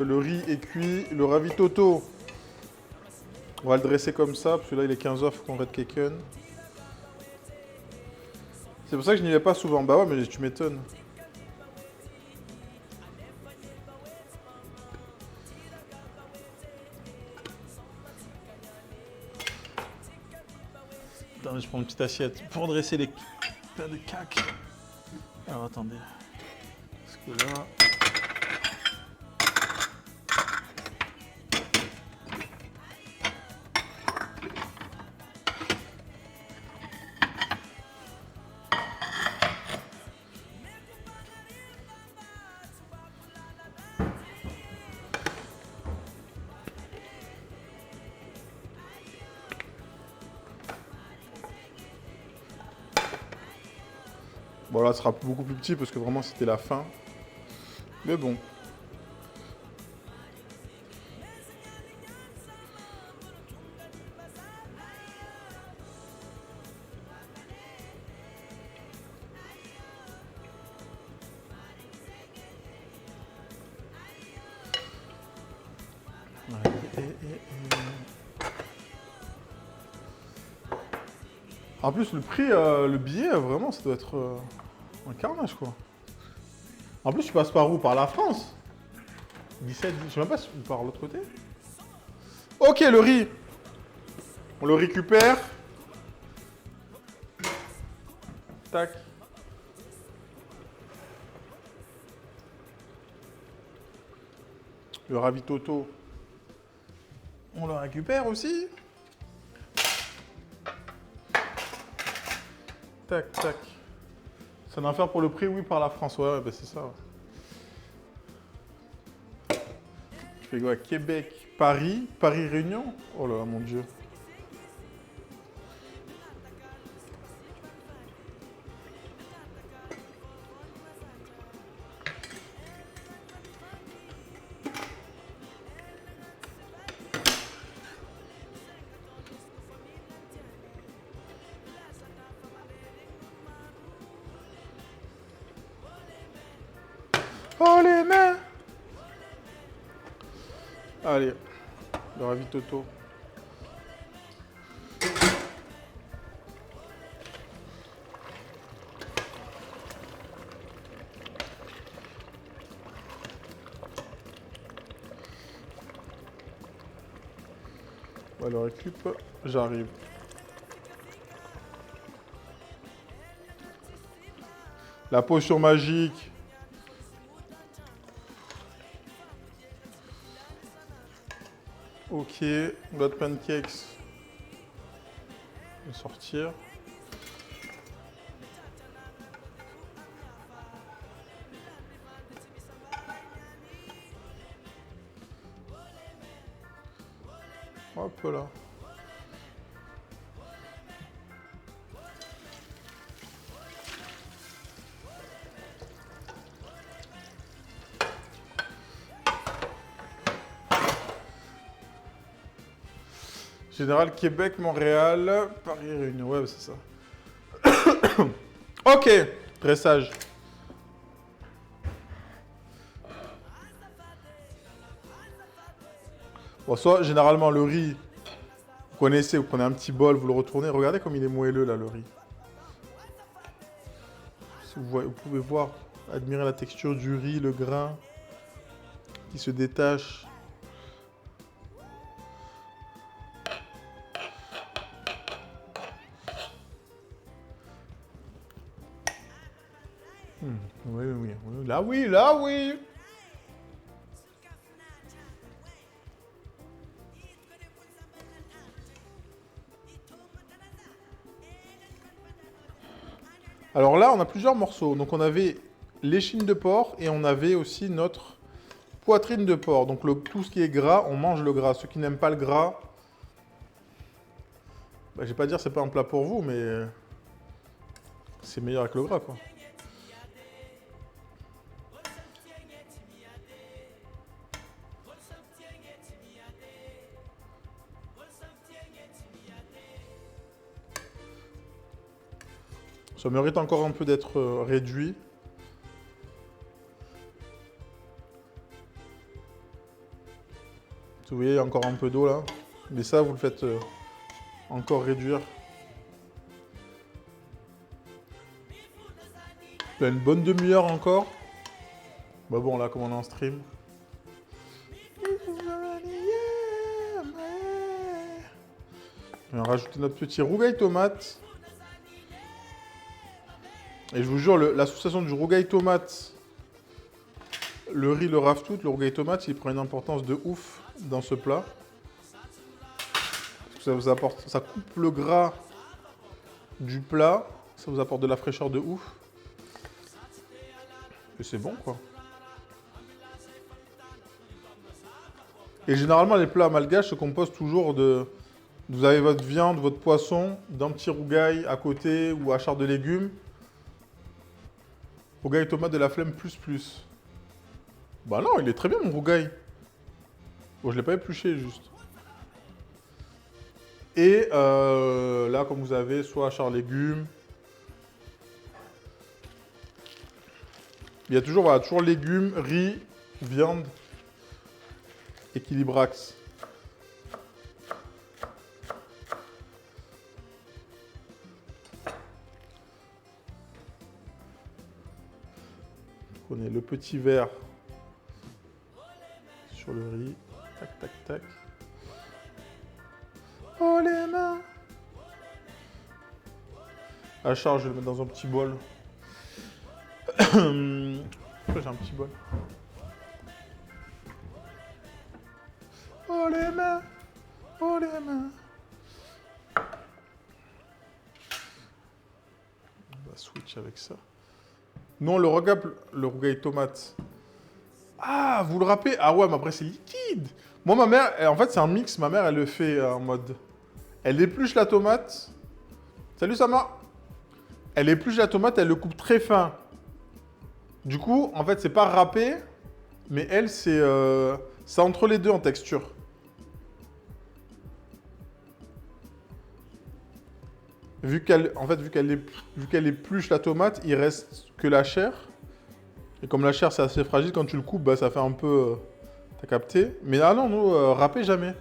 Le riz est cuit, le ravitoto. On va le dresser comme ça, parce que là il est 15 heures, faut qu'on red keken. C'est pour ça que je n'y vais pas souvent. Bah ouais, mais tu m'étonnes. Attends, je prends une petite assiette pour dresser les plein de cac. Alors attendez. Parce que là. Bon là, ce sera beaucoup plus petit parce que vraiment c'était la fin. Mais bon. En plus, le prix, le billet, vraiment, ça doit être un carnage, quoi. En plus, tu passes par où? Par la France? 17, je sais même pas si on par l'autre côté. Ok, le riz. On le récupère. Tac. Le ravitoto. On le récupère aussi. Tac, tac. C'est un affaire pour le prix, oui, par la France. Ouais, bah c'est ça. Je fais quoi? Québec, Paris, Paris Réunion. Oh là là, mon Dieu. Oh les mains. Allez, le ravitoto. On va le récup. J'arrive. La potion magique. Ok, blood pancakes. Je vais sortir. Hop là. Général Québec, Montréal, Paris, Réunion. Ouais, c'est ça. Ok, dressage. Bon, soit généralement le riz, vous connaissez, vous prenez un petit bol, vous le retournez. Regardez comme il est moelleux là, le riz. Si vous, voyez, vous pouvez voir, admirer la texture du riz, le grain qui se détache. Oui, oui, oui. Là, oui, là, oui. Alors là, on a plusieurs morceaux. Donc on avait l'échine de porc et on avait aussi notre poitrine de porc. Donc tout ce qui est gras, on mange le gras. Ceux qui n'aiment pas le gras, bah, je vais pas dire c'est pas un plat pour vous, mais c'est meilleur avec le gras, quoi. Ça mérite encore un peu d'être réduit. Vous voyez, il y a encore un peu d'eau là. Mais ça, vous le faites encore réduire. Il y a une bonne demi-heure encore. Bah bon, là, comme on est en stream. On va rajouter notre petit rougail tomate. Et je vous jure, l'association du rougail tomate, le riz, le raftout, le rougail tomate, il prend une importance de ouf dans ce plat. Parce que ça vous apporte, ça coupe le gras du plat, ça vous apporte de la fraîcheur de ouf. Et c'est bon, quoi. Et généralement, les plats malgaches se composent toujours de... Vous avez votre viande, votre poisson, d'un petit rougail à côté ou à char de légumes. Rougail tomate de la flemme plus. Bah non, il est très bien mon rougail. Bon, je l'ai pas épluché juste. Et là, comme vous avez, soit à char légumes. Il y a toujours, voilà, toujours légumes, riz, viande, équilibrax. Prenez le petit verre sur le riz. Tac, tac, tac. Oh les mains! À charge, je vais le mettre dans un petit bol. Pourquoi j'ai un petit bol? Oh les mains! Oh les mains! On va switch avec ça. Non, le rougail tomate. Ah, vous le râpez? Ah ouais, mais après c'est liquide. Moi, ma mère, en fait, c'est un mix. Ma mère, elle le fait en mode... Elle épluche la tomate. Salut, Sama. Elle épluche la tomate, elle le coupe très fin. Du coup, en fait, c'est pas râpé, mais elle, c'est entre les deux en texture. Vu qu'elle épluche la tomate, il reste que la chair. Et comme la chair, c'est assez fragile, quand tu le coupes, bah, ça fait un peu... T'as capté? Mais ah non, nous, râpez jamais.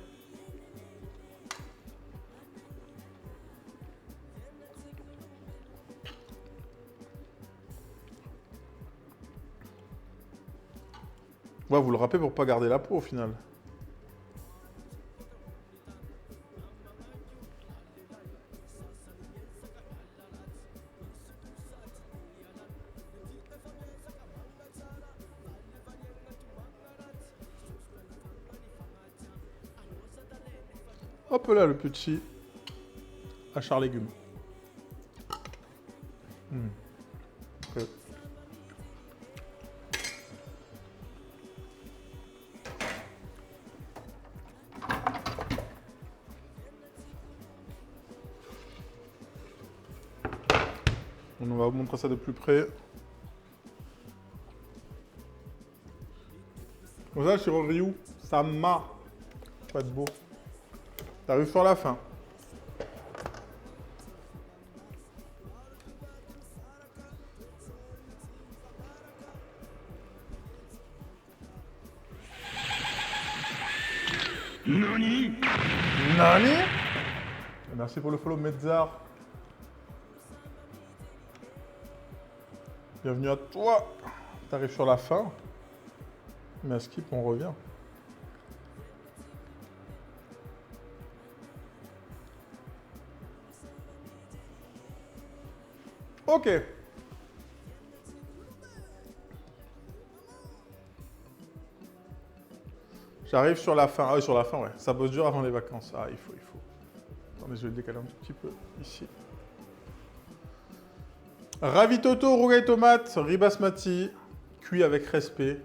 Ouais, vous le râpez pour pas garder la peau au final. Hop là, le petit achar légumes. Okay. On va vous montrer ça de plus près. Comme ça, sur Ryu, ça m'a pas de beau. T'arrives sur la fin. Nani? Nani? Merci pour le follow, Metzar. Bienvenue à toi. T'arrives sur la fin. Mais à skip, on revient. Ok. J'arrive sur la fin. Ah oui, sur la fin, ouais. Ça bosse dur avant les vacances. Ah, il faut. Attendez, je vais le décaler un tout petit peu ici. Ravitoto, rougail tomate, riz basmati, cuit avec respect.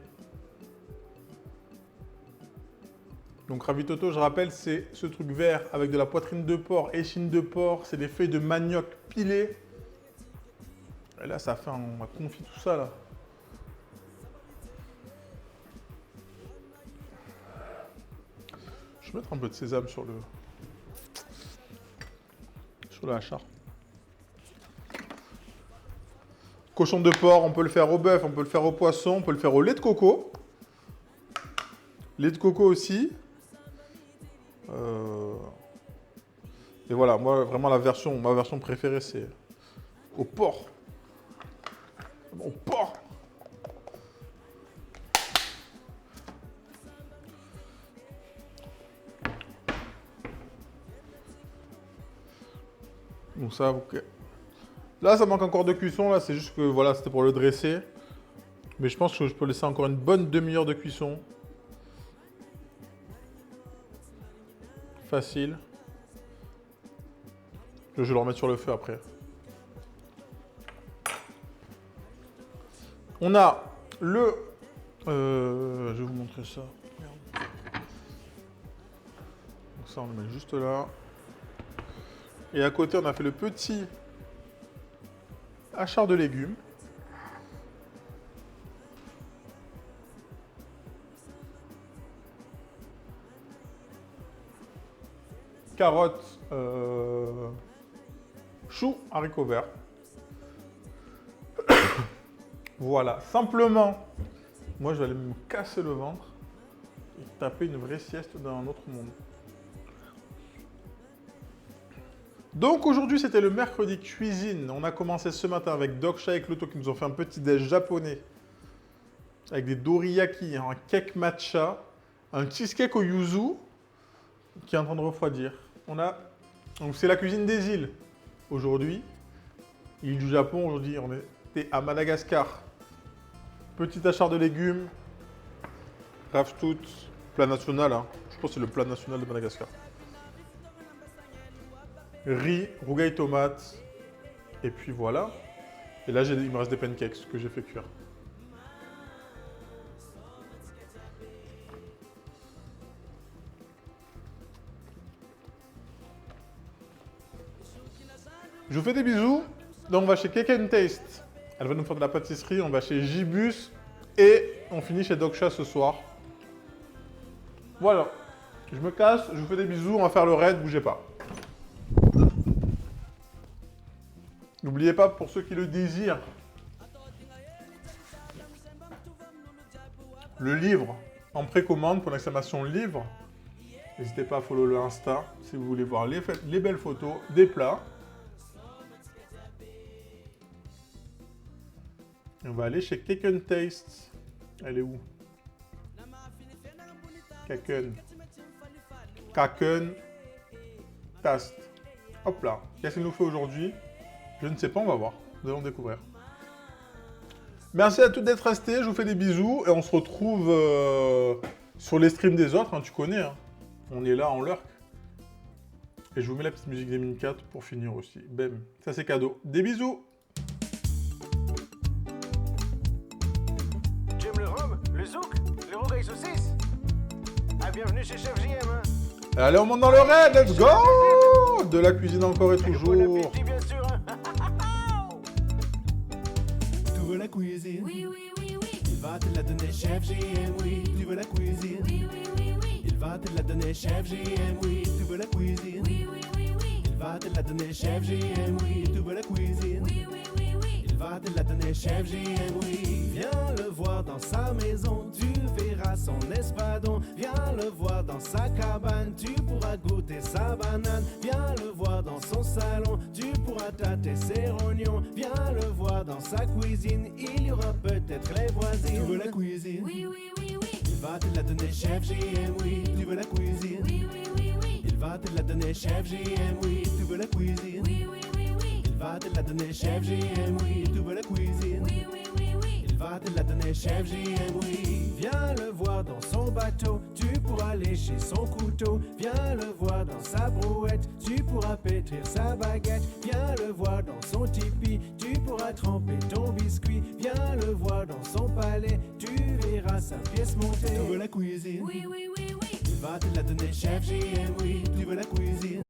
Donc ravitoto, je rappelle, c'est ce truc vert avec de la poitrine de porc, échine de porc, c'est des feuilles de manioc pilées. Et là, ça fait on a confit tout ça là. Je vais mettre un peu de sésame sur le hachard. Cochon de porc, on peut le faire au bœuf, on peut le faire au poisson, on peut le faire au lait de coco. Lait de coco aussi. Et voilà, moi, vraiment, ma version préférée, c'est au porc. Au porc. Donc ça, ok. Là, ça manque encore de cuisson. Là, c'est juste que voilà, c'était pour le dresser. Mais je pense que je peux laisser encore une bonne demi-heure de cuisson. Facile. Je vais le remettre sur le feu après. On a le... je vais vous montrer ça. Merde. Donc ça, on le met juste là. Et à côté, on a fait le petit hachard de légumes. Carottes, choux, haricots verts. Voilà, simplement, moi je vais aller me casser le ventre et taper une vraie sieste dans un autre monde. Donc aujourd'hui c'était le mercredi cuisine. On a commencé ce matin avec Doksha et Cloto qui nous ont fait un petit déj japonais. Avec des doriyaki, un cake matcha, un cheesecake au yuzu qui est en train de refroidir. Donc c'est la cuisine des îles aujourd'hui. Île du Japon, aujourd'hui on était à Madagascar. Petit achat de légumes. Raftout, plat national. Hein. Je pense que c'est le plat national de Madagascar. Riz, rougail tomate. Et puis voilà. Et là il me reste des pancakes que j'ai fait cuire. Je vous fais des bisous. Donc on va chez Cake and Taste. Elle va nous faire de la pâtisserie. On va chez Gibus. Et on finit chez Doksha ce soir. Voilà. Je me casse. Je vous fais des bisous. On va faire le raid. Bougez pas. N'oubliez pas, pour ceux qui le désirent, le livre en précommande pour l'exclamation livre. N'hésitez pas à follow le Insta si vous voulez voir les belles photos des plats. Et on va aller chez Cake and Taste. Elle est où? Kaken Taste. Hop là. Qu'est-ce qu'il nous fait aujourd'hui? Je ne sais pas, on va voir. Nous allons découvrir. Merci à tous d'être restés. Je vous fais des bisous. Et on se retrouve sur les streams des autres. Hein, tu connais. Hein. On est là en lurk. Et je vous mets la petite musique des Mini 4 pour finir aussi. Bam. Ça, c'est cadeau. Des bisous. Tu aimes le rhum, le zouk, le rougail saucisse? Ah, bienvenue chez Chef JM. Hein. Allez, on monte dans le raid. Let's go. De la cuisine encore et toujours. Bon appétit, bien sûr. Hein. Tu veux la cuisine? Oui, oui, oui, oui. Il va te la donner, Chef JM, oui. Tu veux la cuisine? Oui, oui, oui, oui. Il va te la donner, Chef JM, oui. Tu veux la cuisine? Oui, oui, oui, oui. Il va te la donner, Chef JM, oui. Tu veux la cuisine? Oui, oui, oui, oui. Il va te la donner, Chef JM, oui. Viens le voir dans sa maison, tu verras son espadon. Viens le voir dans sa cabane, tu pourras goûter sa banane. Viens le voir dans son salon, tu pourras tâter ses rognons. Viens le voir dans sa cuisine, il y aura peut-être les voisines. Tu veux la cuisine? Oui, oui, oui, oui. Il va te la donner, Chef JM, oui. Tu veux la cuisine? Oui, oui, oui, oui. Il va te la donner, Chef JM, oui. Tu veux la cuisine? Oui, oui, oui, oui. Il va te la donner, Chef JM, oui. Tu veux la cuisine? Oui, oui, oui, oui. Il va te la donner, Chef JM, oui. Viens le voir dans son bateau, tu pourras lécher son couteau. Viens le voir dans sa brouette, tu pourras pétrir sa baguette. Viens le voir dans son tipi, tu pourras tremper ton biscuit. Viens le voir dans son palais, tu verras sa pièce montée. Tu veux la cuisine? Oui, oui, oui, oui. Il va te la donner, Chef JM, oui. Tu veux la cuisine?